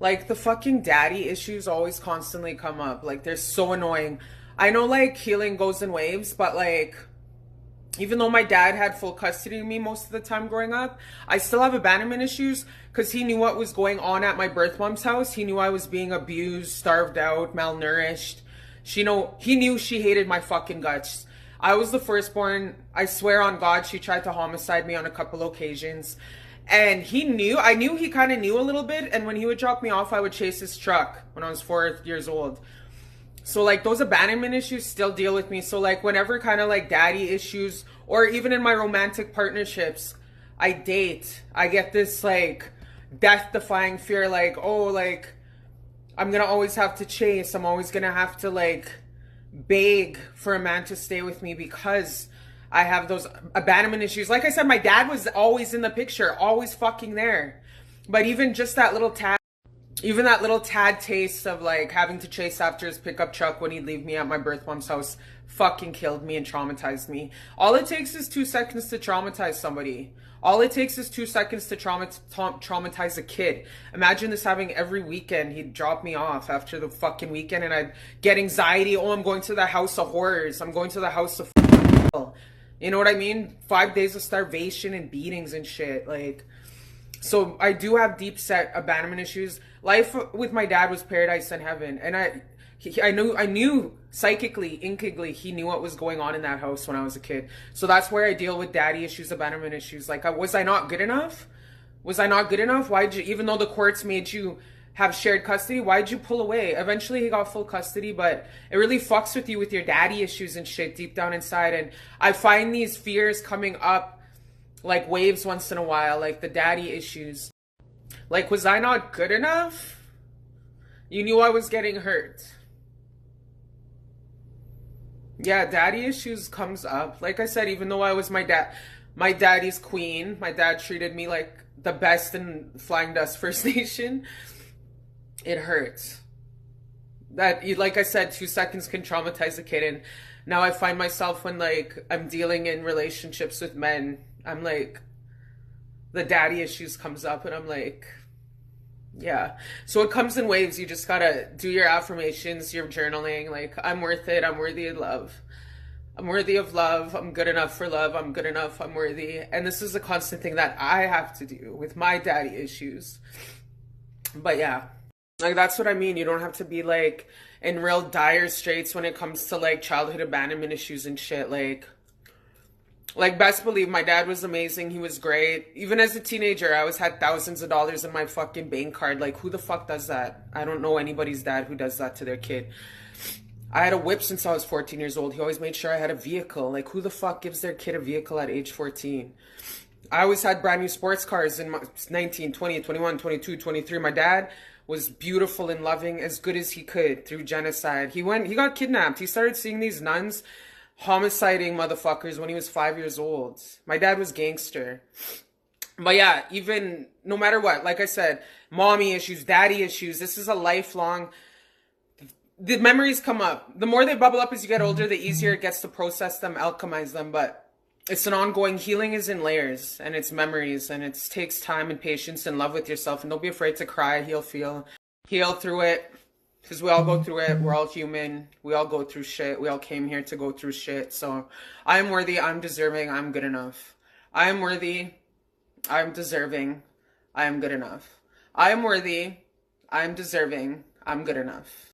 Like, the fucking daddy issues always constantly come up. Like, they're so annoying. I know, like, healing goes in waves, but, like, even though my dad had full custody of me most of the time growing up, I still have abandonment issues because he knew what was going on at my birth mom's house. He knew I was being abused, starved out, malnourished. He knew she hated my fucking guts. I was the firstborn. I swear on God, she tried to homicide me on a couple occasions. And I knew he kind of knew a little bit. And when he would drop me off, I would chase his truck when I was 4 years old. So, like, those abandonment issues still deal with me. So, like, whenever kind of, like, daddy issues, or even in my romantic partnerships, I get this, like, death-defying fear, like, oh, like, I'm gonna always have to chase. I'm always gonna have to, like, beg for a man to stay with me because I have those abandonment issues. Like I said, my dad was always in the picture, always fucking there. But even just that little tad taste of, like, having to chase after his pickup truck when he'd leave me at my birth mom's house fucking killed me and traumatized me. All it takes is 2 seconds to traumatize somebody. All it takes is 2 seconds to traumatize a kid. Imagine this having every weekend. He'd drop me off after the fucking weekend and I'd get anxiety. Oh, I'm going to the house of horrors. I'm going to the house of hell. You know what I mean? 5 days of starvation and beatings and shit. Like, so I do have deep set abandonment issues. Life with my dad was paradise and heaven. And I knew psychically, inkingly, he knew what was going on in that house when I was a kid. So that's where I deal with daddy issues, abandonment issues. Like, was I not good enough? Was I not good enough? Even though the courts made you have shared custody, why'd you pull away? Eventually he got full custody, but it really fucks with you with your daddy issues and shit deep down inside. And I find these fears coming up like waves once in a while, like the daddy issues. Like, was I not good enough? You knew I was getting hurt. Yeah, daddy issues comes up. Like I said, even though I was my daddy's queen, my dad treated me like the best in Flying Dust First Nation. It hurts. Like I said, 2 seconds can traumatize a kid. And now I find myself when, like, I'm dealing in relationships with men, I'm like, the daddy issues comes up and I'm like, yeah. So it comes in waves. You just gotta do your affirmations, your journaling. Like, I'm worth it. I'm worthy of love. I'm worthy of love. I'm good enough for love. I'm good enough. I'm worthy. And this is a constant thing that I have to do with my daddy issues. But yeah, like, that's what I mean. You don't have to be, like, in real dire straits when it comes to, like, childhood abandonment issues and shit. Like, best believe my dad was amazing. He was great. Even as a teenager, I always had thousands of dollars in my fucking bank card. Like, who the fuck does that? I don't know anybody's dad who does that to their kid. I had a whip since I was 14 years old. He always made sure I had a vehicle. Like, who the fuck gives their kid a vehicle at age 14? I always had brand new sports cars in my 19, 20, 21, 22, 23. My dad was beautiful and loving, as good as he could through genocide. He got kidnapped. He started seeing these nuns homiciding motherfuckers when he was 5 years old. My dad was gangster. But yeah, even no matter what, like I said, mommy issues, daddy issues, this is a lifelong. The memories come up. The more they bubble up as you get older, the easier it gets to process them, alchemize them. But it's an ongoing healing, is in layers, and it's memories, and it takes time and patience and love with yourself. And don't be afraid to cry, heal through it. Because we all go through it. We're all human. We all go through shit. We all came here to go through shit. So I am worthy. I'm deserving. I'm good enough. I am worthy. I'm deserving. I am good enough. I am worthy. I'm deserving. I'm good enough.